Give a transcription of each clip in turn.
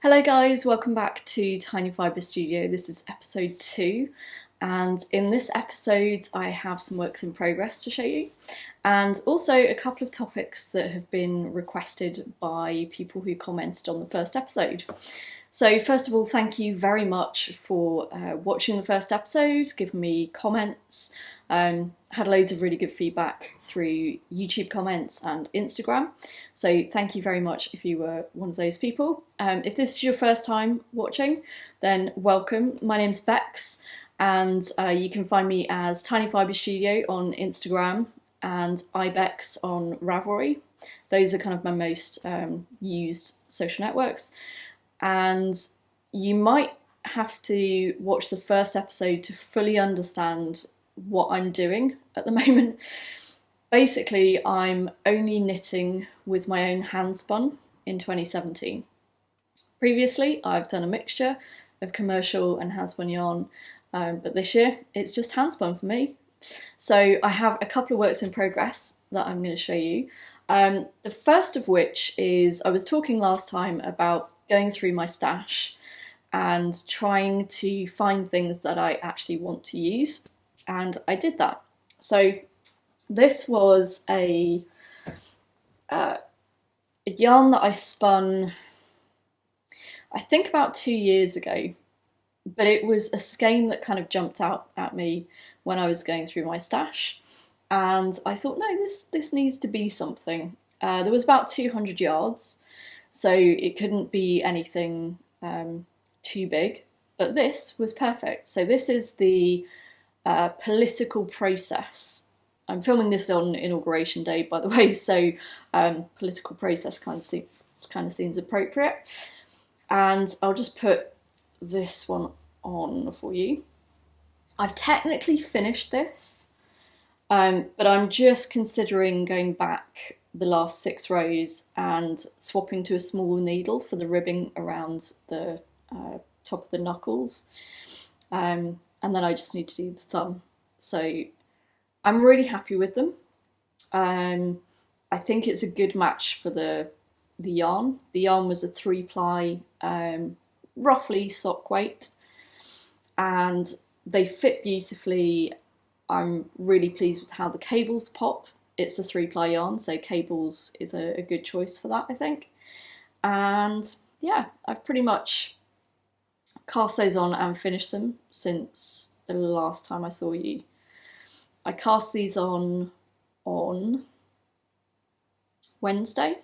Hello guys, welcome back to Tiny Fibre Studio. This is episode 2, and in this episode I have some works in progress to show you and also a couple of topics that have been requested by people who commented on the first episode. So first of all, thank you very much for watching the first episode, giving me comments. Had loads of really good feedback through YouTube comments and Instagram, so thank you very much if you were one of those people. If this is your first time watching, then welcome. My name's Becks, and you can find me as Tiny Fibre Studio on Instagram and iBecks on Ravelry. Those are kind of my most used social networks, and you might have to watch the first episode to fully understand what I'm doing at the moment. Basically, I'm only knitting with my own handspun in 2017. Previously, I've done a mixture of commercial and handspun yarn, but this year it's just handspun for me. So I have a couple of works in progress that I'm going to show you. The first of which is, I was talking last time about going through my stash and trying to find things that I actually want to use. And I did that. So this was a yarn that I spun, I think about 2 years ago, but it was a skein that kind of jumped out at me when I was going through my stash, and I thought, no, this needs to be something. There was about 200 yards, so it couldn't be anything too big, but this was perfect. So this is the Political Process. I'm filming this on Inauguration Day, by the way, so Political Process kind of seems appropriate. And I'll just put this one on for you. I've technically finished this, but I'm just considering going back the last 6 rows and swapping to a smaller needle for the ribbing around the top of the knuckles. And then I just need to do the thumb. So I'm really happy with them. I think it's a good match for the yarn. The yarn was a 3-ply, roughly sock weight, and they fit beautifully. I'm really pleased with how the cables pop. It's a 3-ply yarn, so cables is a good choice for that, I think. And yeah, I've pretty much cast those on and finished them since the last time I saw you. I cast these on Wednesday,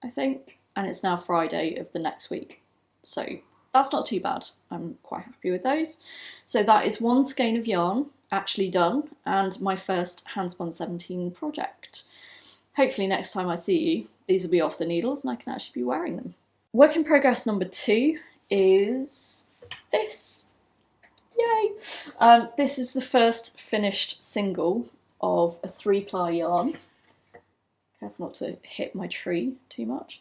I think, and it's now Friday of the next week. So that's not too bad. I'm quite happy with those. So that is 1 skein of yarn actually done, and my first Handspun 17 project. Hopefully next time I see you, these will be off the needles and I can actually be wearing them. Work in progress number 2 is this. Yay! This is the first finished single of a 3-ply yarn. Careful not to hit my tree too much.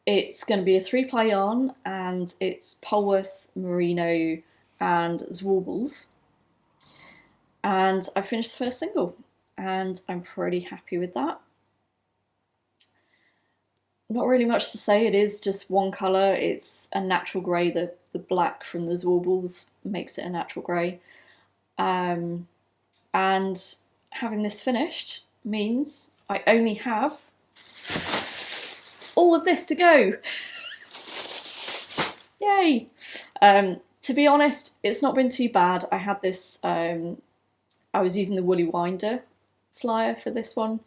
It's going to be a 3-ply yarn, and it's Polwarth, Merino and Zwartbles. And I finished the first single, and I'm pretty happy with that. Not really much to say. It is just one colour. It's a natural grey. The black from the Zwartbles makes it a natural grey. And having this finished means I only have all of this to go. Yay! To be honest, it's not been too bad. I had this, I was using the Woolly Winder flyer for this one.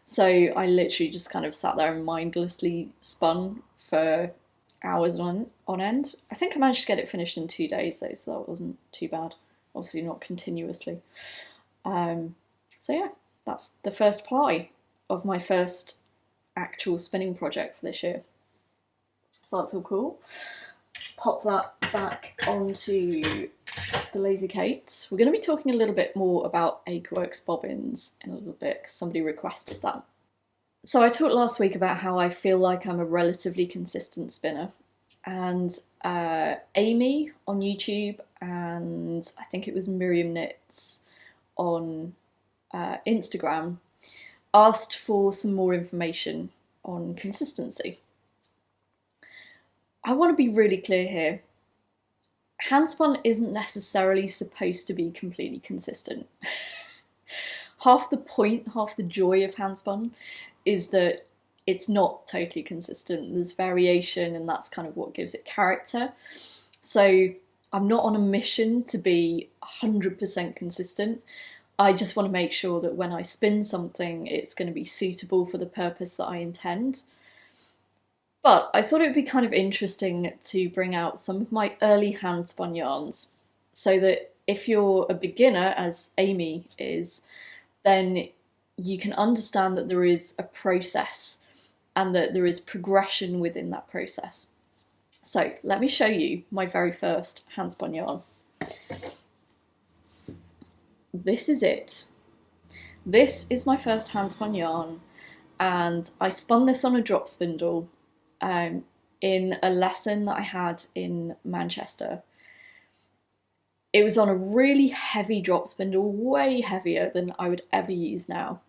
So I literally just kind of sat there and mindlessly spun for hours on end. I think I managed to get it finished in 2 days though, so that wasn't too bad. Obviously not continuously. So yeah, that's the first ply of my first actual spinning project for this year. So that's all cool. Pop that back onto the Lazy Kate. We're going to be talking a little bit more about Akerworks Bobbins in a little bit because somebody requested that. So I talked last week about how I feel like I'm a relatively consistent spinner, and Amy on YouTube and I think it was Miriam Knits on Instagram asked for some more information on consistency. I want to be really clear here. Handspun isn't necessarily supposed to be completely consistent. Half the point, half the joy of handspun is that it's not totally consistent. There's variation, and that's kind of what gives it character. So I'm not on a mission to be 100% consistent. I just want to make sure that when I spin something, it's going to be suitable for the purpose that I intend. But I thought it would be kind of interesting to bring out some of my early handspun yarns, so that if you're a beginner, as Amy is, then you can understand that there is a process and that there is progression within that process. So let me show you my very first handspun yarn. This is it. This is my first handspun yarn, and I spun this on a drop spindle in a lesson that I had in Manchester. It was on a really heavy drop spindle, way heavier than I would ever use now.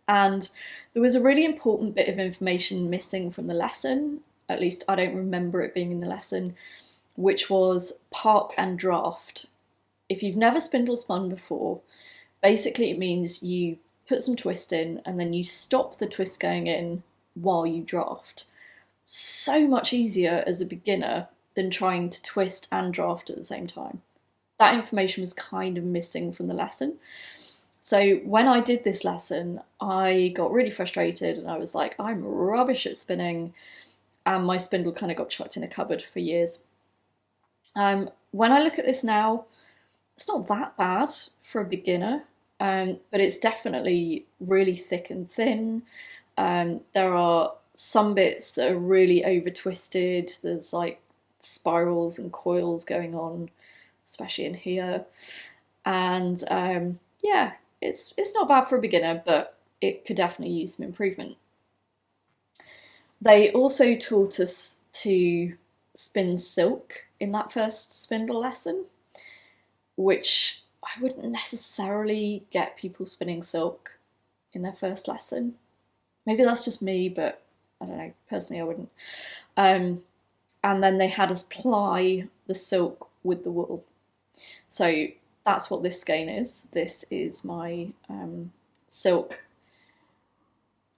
And there was a really important bit of information missing from the lesson, at least I don't remember it being in the lesson, which was park and draft. If you've never spindle spun before, basically it means you put some twist in and then you stop the twist going in while you draft. So much easier as a beginner than trying to twist and draft at the same time. That information was kind of missing from the lesson. So when I did this lesson, I got really frustrated and I was like, I'm rubbish at spinning, and my spindle kind of got chucked in a cupboard for years. When I look at this now, it's not that bad for a beginner, but it's definitely really thick and thin. There are some bits that are really over twisted. There's like spirals and coils going on, especially in here. And yeah, it's not bad for a beginner, but it could definitely use some improvement. They also taught us to spin silk in that first spindle lesson, which I wouldn't necessarily get people spinning silk in their first lesson. Maybe that's just me, but I don't know, personally I wouldn't. And then they had us ply the silk with the wool. So that's what this skein is. This is my silk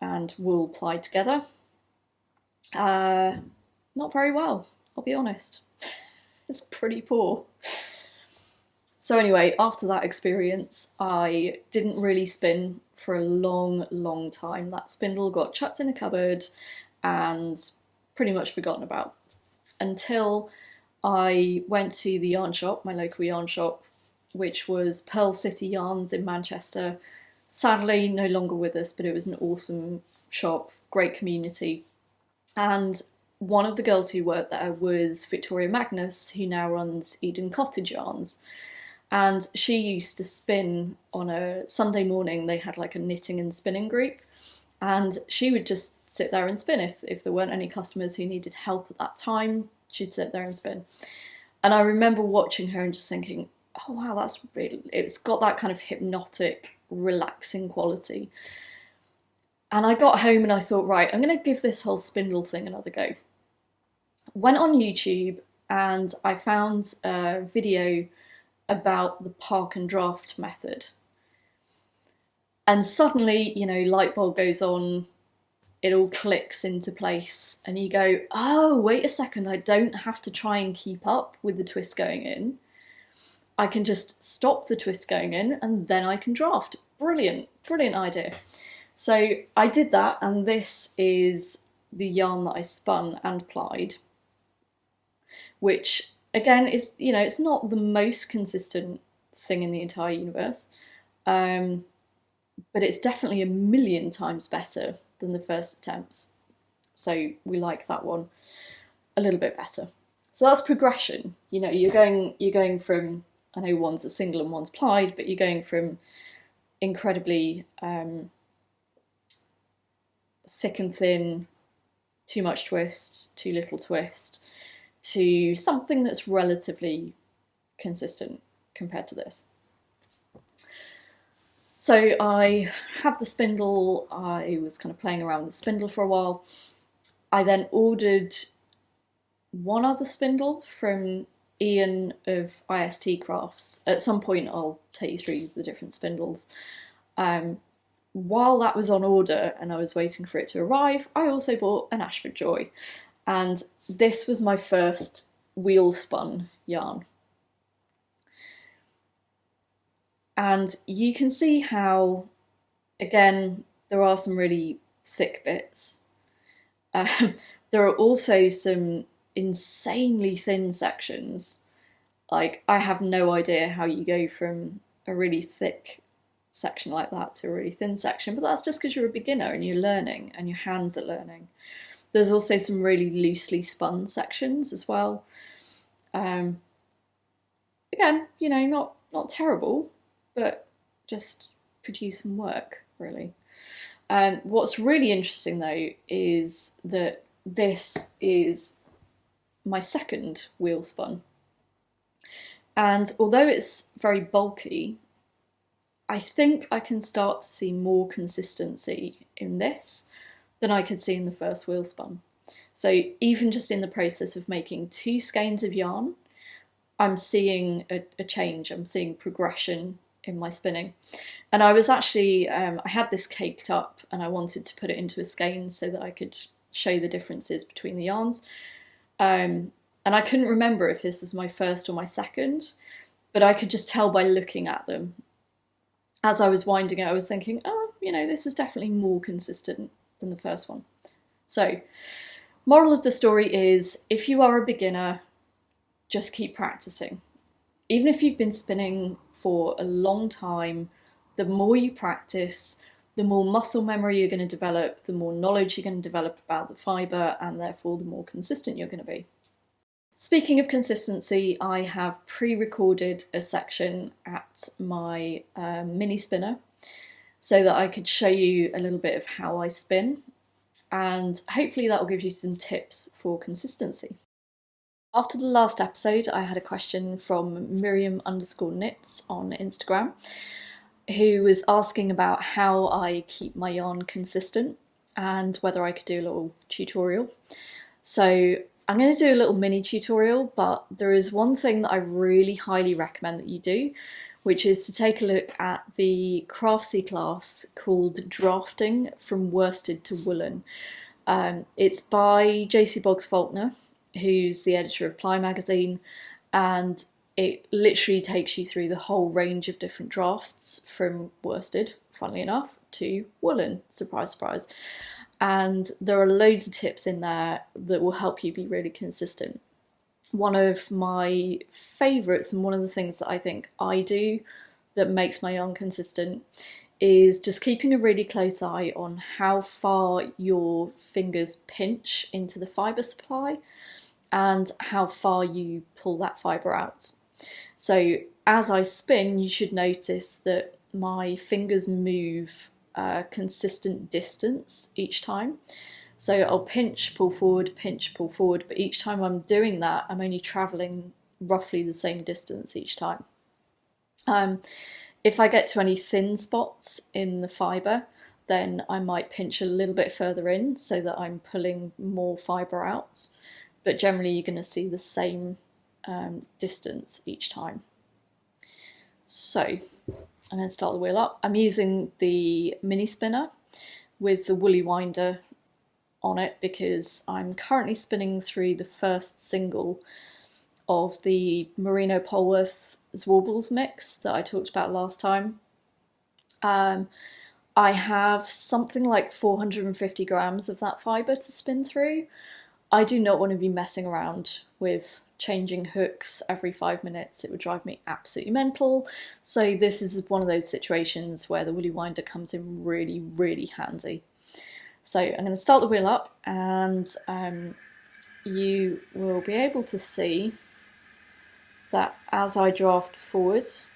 and wool plied together. Not very well, I'll be honest. It's pretty poor. So anyway, after that experience, I didn't really spin for a long time. That spindle got chucked in a cupboard and pretty much forgotten about, until I went to the yarn shop, my local yarn shop, which was Pearl City Yarns in Manchester. Sadly, no longer with us, but it was an awesome shop, great community. And one of the girls who worked there was Victoria Magnus, who now runs Eden Cottage Yarns. And she used to spin on a Sunday morning. They had like a knitting and spinning group, and she would just sit there and spin. If there weren't any customers who needed help at that time, she'd sit there and spin. And I remember watching her and just thinking, oh wow, that's really, it's got that kind of hypnotic, relaxing quality. And I got home and I thought, right, I'm going to give this whole spindle thing another go. Went on YouTube and I found a video about the park and draft method. And suddenly, you know, light bulb goes on, it all clicks into place, and you go, oh, wait a second, I don't have to try and keep up with the twist going in. I can just stop the twist going in and then I can draft. Brilliant, brilliant idea. So I did that, and this is the yarn that I spun and plied, which again is, you know, it's not the most consistent thing in the entire universe, but it's definitely a million times better than the first attempts. So we like that one a little bit better. So that's progression. You know, you're going from, I know one's a single and one's plied, but you're going from incredibly thick and thin, too much twist, too little twist, to something that's relatively consistent compared to this. So I had the spindle, I was kind of playing around with the spindle for a while. I then ordered one other spindle from Ian of IST Crafts. At some point I'll take you through the different spindles. While that was on order and I was waiting for it to arrive, I also bought an Ashford Joy, and this was my first wheel spun yarn. And you can see how, again, there are some really thick bits. There are also some insanely thin sections. Like, I have no idea how you go from a really thick section like that to a really thin section, but that's just because you're a beginner and you're learning and your hands are learning. There's also some really loosely spun sections as well. Again, you know, not terrible, but just could use some work, really. What's really interesting though is that this is my second wheel spun, and although it's very bulky, I think I can start to see more consistency in this than I could see in the first wheel spun. So even just in the process of making 2 skeins of yarn, I'm seeing a change, I'm seeing progression in my spinning. And I was actually, I had this caked up and I wanted to put it into a skein so that I could show the differences between the yarns. And I couldn't remember if this was my first or my second, but I could just tell by looking at them. As I was winding it, I was thinking, oh, you know, this is definitely more consistent than the first one. So, moral of the story is, if you are a beginner, just keep practicing. Even if you've been spinning for a long time, the more you practice, the more muscle memory you're going to develop, the more knowledge you're going to develop about the fibre, and therefore the more consistent you're going to be. Speaking of consistency, I have pre-recorded a section at my miniSpinner so that I could show you a little bit of how I spin, and hopefully that will give you some tips for consistency. After the last episode, I had a question from Miriam_knits on Instagram, who was asking about how I keep my yarn consistent and whether I could do a little tutorial. So I'm going to do a little mini tutorial, but there is one thing that I really highly recommend that you do, which is to take a look at the Craftsy Class called Drafting from Worsted to Woolen. It's by Jacey Boggs-Faulkner, who's the editor of Ply magazine, and it literally takes you through the whole range of different drafts from worsted, funnily enough, to woolen, surprise, surprise. And there are loads of tips in there that will help you be really consistent. One of my favourites, and one of the things that I think I do that makes my yarn consistent, is just keeping a really close eye on how far your fingers pinch into the fibre supply and how far you pull that fibre out. So as I spin, you should notice that my fingers move a consistent distance each time. So I'll pinch, pull forward, but each time I'm doing that, I'm only travelling roughly the same distance each time. If I get to any thin spots in the fibre, then I might pinch a little bit further in so that I'm pulling more fibre out. But generally you're going to see the same distance each time. So I'm going to start the wheel up. I'm using the miniSpinner with the woolly winder on it because I'm currently spinning through the first single of the Merino Polwarth Zwartbles mix that I talked about last time. I have something like 450 grams of that fibre to spin through. I do not want to be messing around with changing hooks every 5 minutes. It would drive me absolutely mental. So this is one of those situations where the woolly winder comes in really, really handy. So I'm going to start the wheel up, and you will be able to see that as I draft forwards,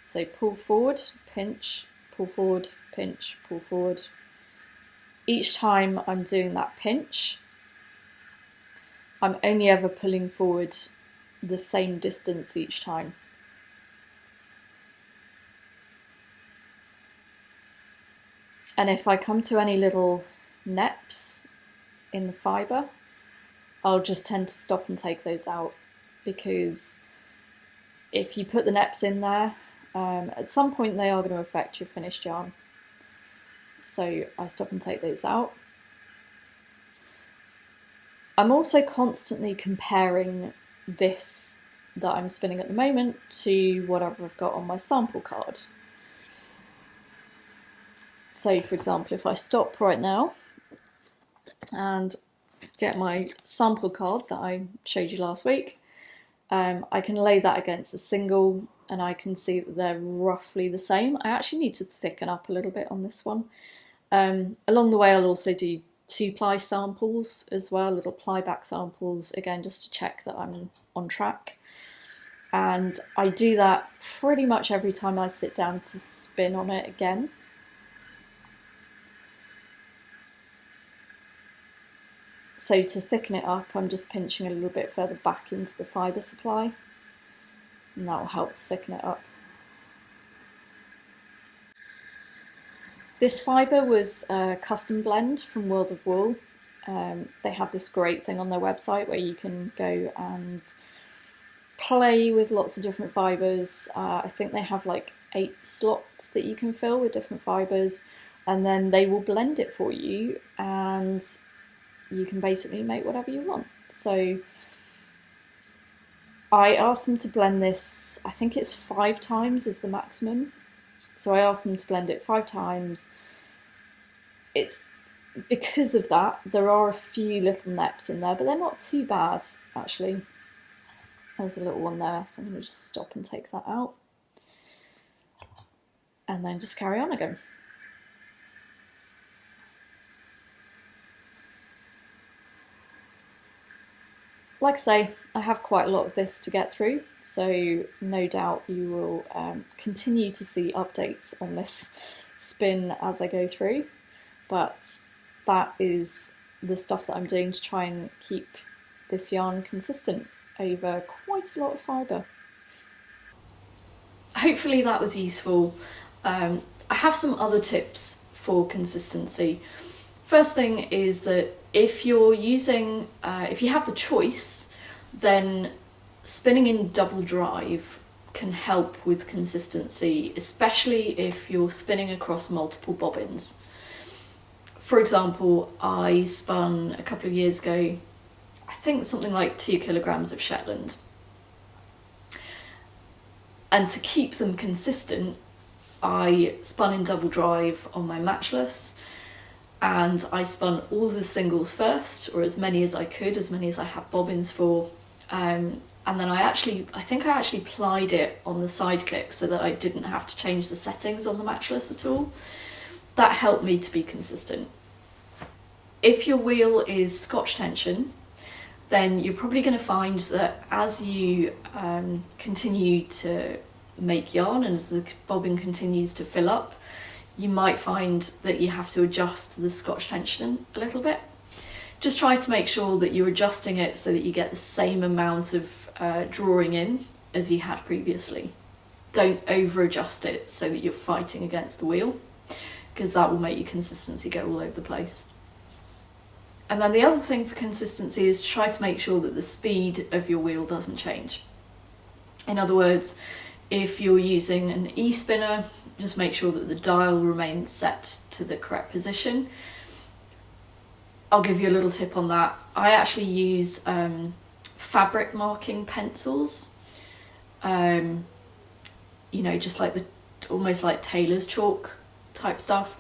so pull forward, pinch, pull forward, pinch, pull forward. Each time I'm doing that pinch, I'm only ever pulling forward the same distance each time. And if I come to any little neps in the fibre, I'll just tend to stop and take those out, because if you put the neps in there, at some point they are going to affect your finished yarn. So I stop and take those out. I'm also constantly comparing this that I'm spinning at the moment to whatever I've got on my sample card. So for example, if I stop right now and get my sample card that I showed you last week, I can lay that against a single and I can see that they're roughly the same. I actually need to thicken up a little bit on this one. Along the way I'll also do 2-ply samples as well, little ply back samples, again just to check that I'm on track. And I do that pretty much every time I sit down to spin on it again. So to thicken it up, I'm just pinching a little bit further back into the fibre supply, and that will help to thicken it up. This fibre was a custom blend from World of Wool. They have this great thing on their website where you can go and play with lots of different fibres. I think they have like 8 slots that you can fill with different fibres, and then they will blend it for you and you can basically make whatever you want. So I asked them to blend this, I think it's 5 times is the maximum. So I asked them to blend it 5 times. It's because of that, there are a few little neps in there, but they're not too bad actually. There's a little one there, so I'm going to just stop and take that out. And then just carry on again. Like I say, I have quite a lot of this to get through, so no doubt you will continue to see updates on this spin as I go through, but that is the stuff that I'm doing to try and keep this yarn consistent over quite a lot of fibre. Hopefully that was useful. I have some other tips for consistency. First thing is that if you're using, if you have the choice, then spinning in double drive can help with consistency, especially if you're spinning across multiple bobbins. For example, I spun a couple of years ago, I think something like 2 kilograms of Shetland. And to keep them consistent, I spun in double drive on my matchless, and I spun all the singles first, or as many as I could, as many as I had bobbins for, and then I think I actually plied it on the sidekick so that I didn't have to change the settings on the matchless at all. That helped me to be consistent. If your wheel is Scotch tension, then you're probably going to find that as you continue to make yarn and as the bobbin continues to fill up, you might find that you have to adjust the Scotch tension a little bit. Just try to make sure that you're adjusting it so that you get the same amount of drawing in as you had previously. Don't over adjust it so that you're fighting against the wheel, because that will make your consistency go all over the place. And then the other thing for consistency is to try to make sure that the speed of your wheel doesn't change. In other words, if you're using an e-spinner, just make sure that the dial remains set to the correct position. I'll give you a little tip on that. I actually use fabric marking pencils, you know, just like almost like tailor's chalk type stuff.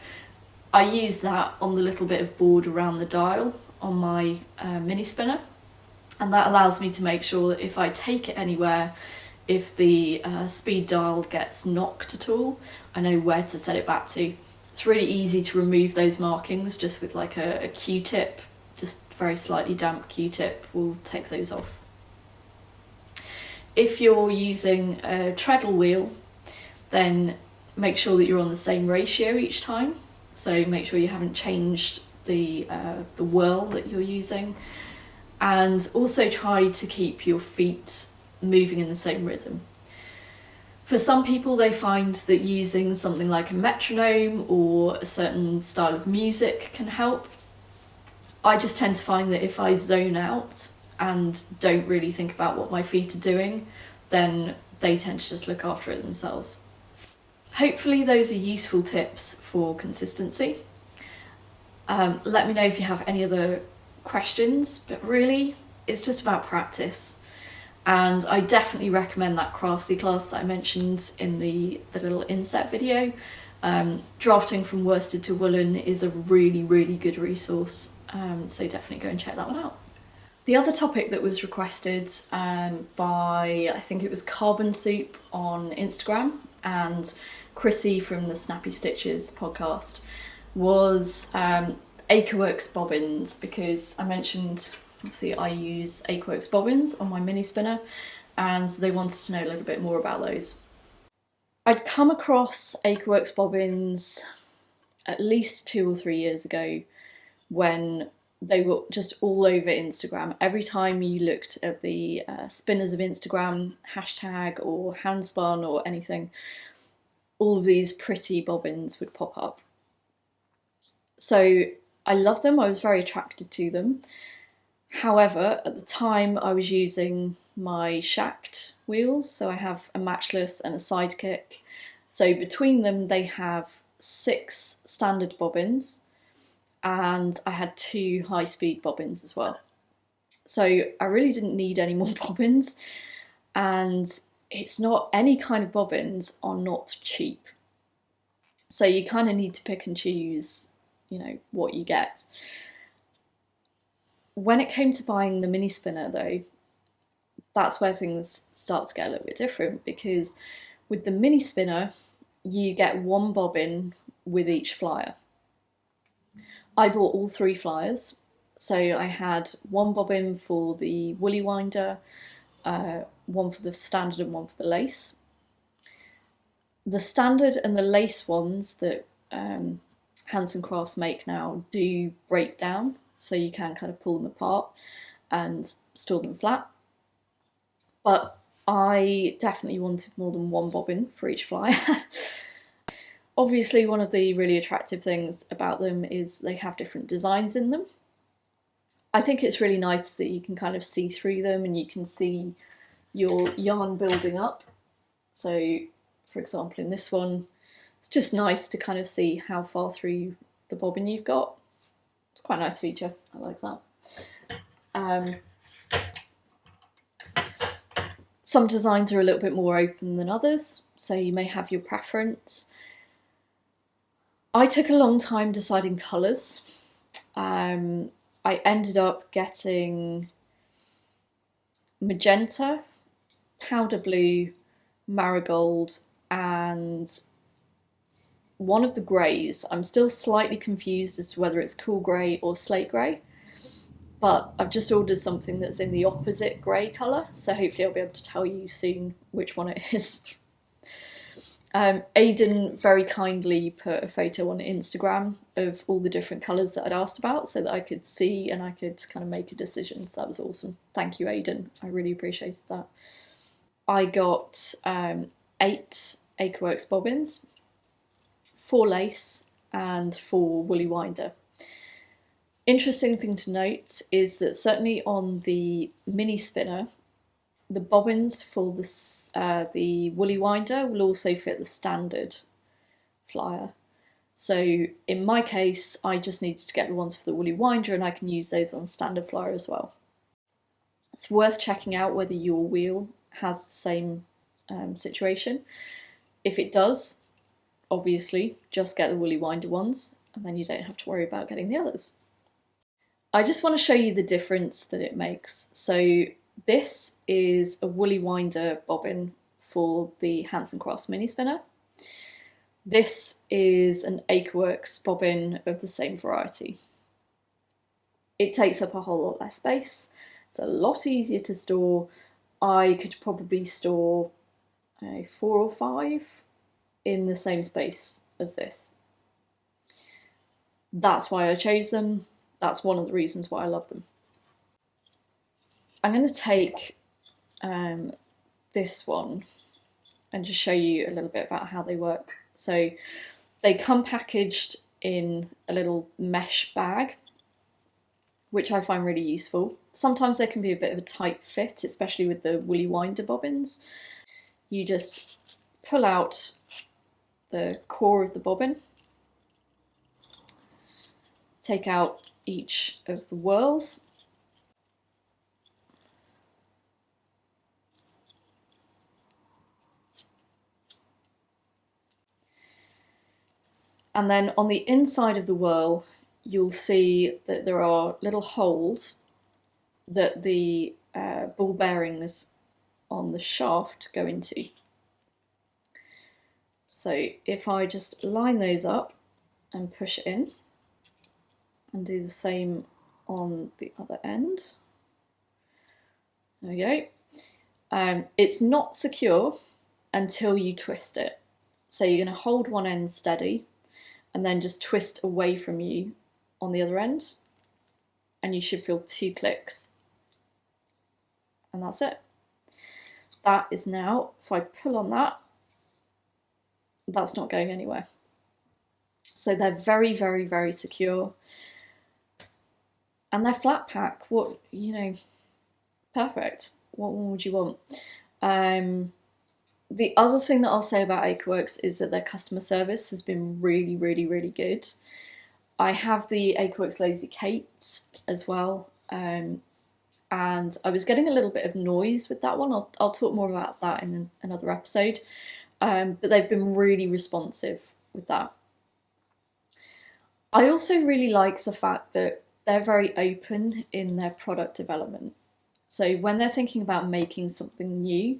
I use that on the little bit of board around the dial on my miniSpinner, and that allows me to make sure that if I take it anywhere, if the speed dial gets knocked at all, I know where to set it back to. It's really easy to remove those markings just with like a Q-tip, just very slightly damp Q-tip will take those off. If you're using a treadle wheel, then make sure that you're on the same ratio each time. So make sure you haven't changed the whirl that you're using, and also try to keep your feet moving in the same rhythm. For some people, they find that using something like a metronome or a certain style of music can help. I just tend to find that if I zone out and don't really think about what my feet are doing, then they tend to just look after it themselves. Hopefully those are useful tips for consistency. Let me know if you have any other questions, but really it's just about practice. And I definitely recommend that Craftsy class that I mentioned in the little inset video. Drafting from worsted to woolen is a really, really good resource, so definitely go and check that one out. The other topic that was requested by, I think it was Carbon Soup on Instagram and Chrissy from the Snappy Stitches podcast, was Akerworks Bobbins, because I mentioned, obviously I use Akerworks Bobbins on my miniSpinner, and they wanted to know a little bit more about those. I'd come across Akerworks Bobbins at least 2 or 3 years ago when they were just all over Instagram. Every time you looked at the spinners of Instagram, hashtag or handspun or anything, all of these pretty bobbins would pop up. So I love them, I was very attracted to them. However, at the time I was using my shacked wheels, so I have a matchless and a sidekick. So between them they have 6 standard bobbins, and I had 2 high-speed bobbins as well. So I really didn't need any more bobbins, and it's not, any kind of bobbins are not cheap. So you kind of need to pick and choose, you know, what you get. When it came to buying the miniSpinner though, that's where things start to get a little bit different, because with the miniSpinner you get 1 bobbin with each flyer. I bought all 3 flyers, so I had 1 bobbin for the woolly winder, 1 for the standard and 1 for the lace. The standard and the lace ones that Hansencrafts make now do break down, so you can kind of pull them apart and store them flat. But I definitely wanted more than 1 bobbin for each flyer. Obviously, one of the really attractive things about them is they have different designs in them. I think it's really nice that you can kind of see through them and you can see your yarn building up. So, for example, in this one, it's just nice to kind of see how far through the bobbin you've got. It's quite a nice feature, I like that. Some designs are a little bit more open than others, so you may have your preference. I took a long time deciding colours. I ended up getting magenta, powder blue, marigold, and one of the greys. I'm still slightly confused as to whether it's cool grey or slate grey, but I've just ordered something that's in the opposite grey colour, so hopefully I'll be able to tell you soon which one it is. Aidan very kindly put a photo on Instagram of all the different colours that I'd asked about so that I could see and I could kind of make a decision, so that was awesome. Thank you, Aidan, I really appreciated that. I got 8 Akerworks bobbins, 4 lace and 4 woolly winder. Interesting thing to note is that certainly on the miniSpinner, the bobbins for the woolly winder will also fit the standard flyer. So in my case, I just needed to get the ones for the woolly winder and I can use those on standard flyer as well. It's worth checking out whether your wheel has the same situation. If it does, obviously just get the woolly winder ones and then you don't have to worry about getting the others. I just want to show you the difference that it makes. So this is a woolly winder bobbin for the Hansencrafts miniSpinner. This is an Akerworks bobbin of the same variety. It takes up a whole lot less space. It's a lot easier to store. I could probably store 4 or 5 in the same space as this. That's why I chose them. That's one of the reasons why I love them. I'm going to take this one and just show you a little bit about how they work. So they come packaged in a little mesh bag which I find really useful. Sometimes there can be a bit of a tight fit, especially with the woolly winder bobbins. You just pull out the core of the bobbin, take out each of the whorls, and then on the inside of the whorl you'll see that there are little holes that the ball bearings on the shaft go into. So if I just line those up and push it in, and do the same on the other end. There we go. It's not secure until you twist it. So you're going to hold one end steady and then just twist away from you on the other end, and you should feel 2 clicks, and that's it. That is now, if I pull on that, that's not going anywhere. So they're very, very, very secure, and they're flat pack. What, you know, perfect. What more would you want? The other thing that I'll say about Akerworks is that their customer service has been really, really, really good. I have the Akerworks Lazy Kates as well, and I was getting a little bit of noise with that one. I'll talk more about that in another episode, but they've been really responsive with that. I also really like the fact that they're very open in their product development. So when they're thinking about making something new,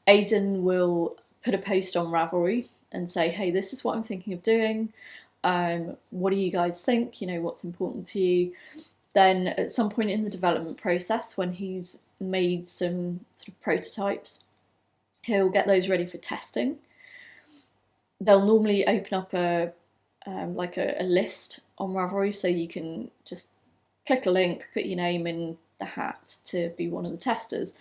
Aidan will put a post on Ravelry and say, hey, this is what I'm thinking of doing. What do you guys think? You know, what's important to you? Then at some point in the development process, when he's made some sort of prototypes, he'll get those ready for testing. They'll normally open up a list on Ravelry, so you can just click a link, put your name in the hat to be one of the testers.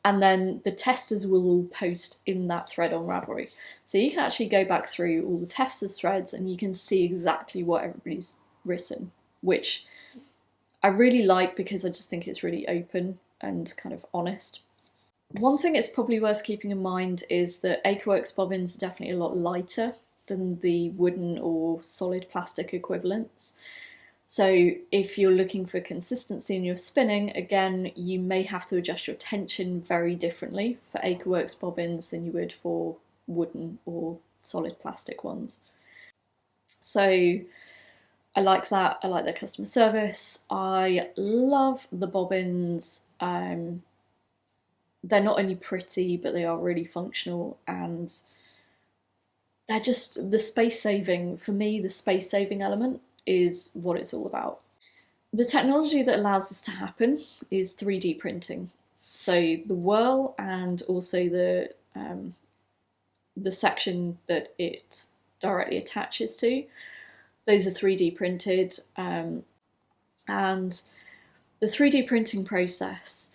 And then the testers will all post in that thread on Ravelry. So you can actually go back through all the testers' threads and you can see exactly what everybody's written, which I really like because I just think it's really open and kind of honest. One thing it's probably worth keeping in mind is that Akerworks bobbins are definitely a lot lighter than the wooden or solid plastic equivalents. So if you're looking for consistency in your spinning, again, you may have to adjust your tension very differently for Akerworks bobbins than you would for wooden or solid plastic ones. So I like that. I like their customer service. I love the bobbins. They're not only pretty, but they are really functional, and they're just the space saving. For me, the space saving element is what it's all about. The technology that allows this to happen is 3D printing. So the whorl and also the section that it directly attaches to, those are 3D printed, and the 3D printing process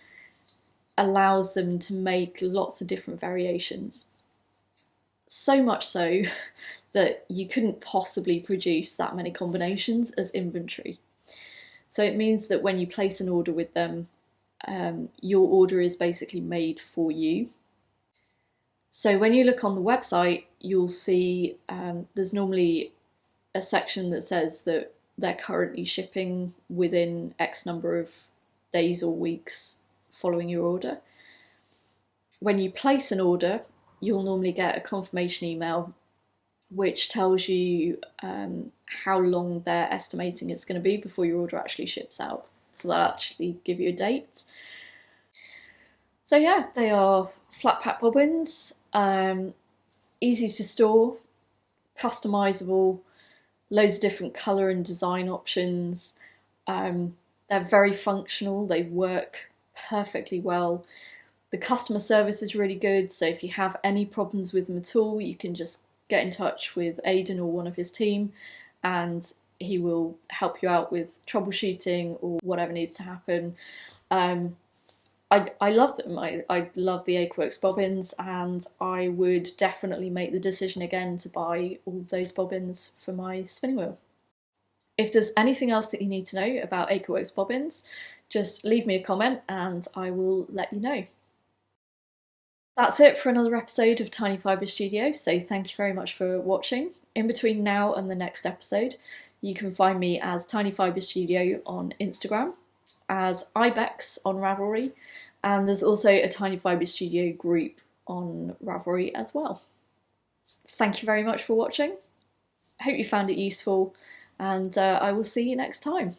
allows them to make lots of different variations. So much so that you couldn't possibly produce that many combinations as inventory. So it means that when you place an order with them, your order is basically made for you. So when you look on the website, you'll see there's normally a section that says that they're currently shipping within X number of days or weeks following your order. When you place an order, you'll normally get a confirmation email which tells you how long they're estimating it's going to be before your order actually ships out. So they'll actually give you a date. So yeah, they are flat pack bobbins, easy to store, customizable, loads of different colour and design options. They're very functional, they work perfectly well. The customer service is really good, so if you have any problems with them at all, you can just get in touch with Aidan or one of his team and he will help you out with troubleshooting or whatever needs to happen. I love them. I love the Akerworks bobbins, and I would definitely make the decision again to buy all those bobbins for my spinning wheel. If there's anything else that you need to know about Akerworks Bobbins, just leave me a comment and I will let you know. That's it for another episode of Tiny Fibre Studio, so thank you very much for watching. In between now and the next episode, you can find me as Tiny Fibre Studio on Instagram, as Becks on Ravelry, and there's also a Tiny Fibre Studio group on Ravelry as well. Thank you very much for watching. I hope you found it useful, and I will see you next time.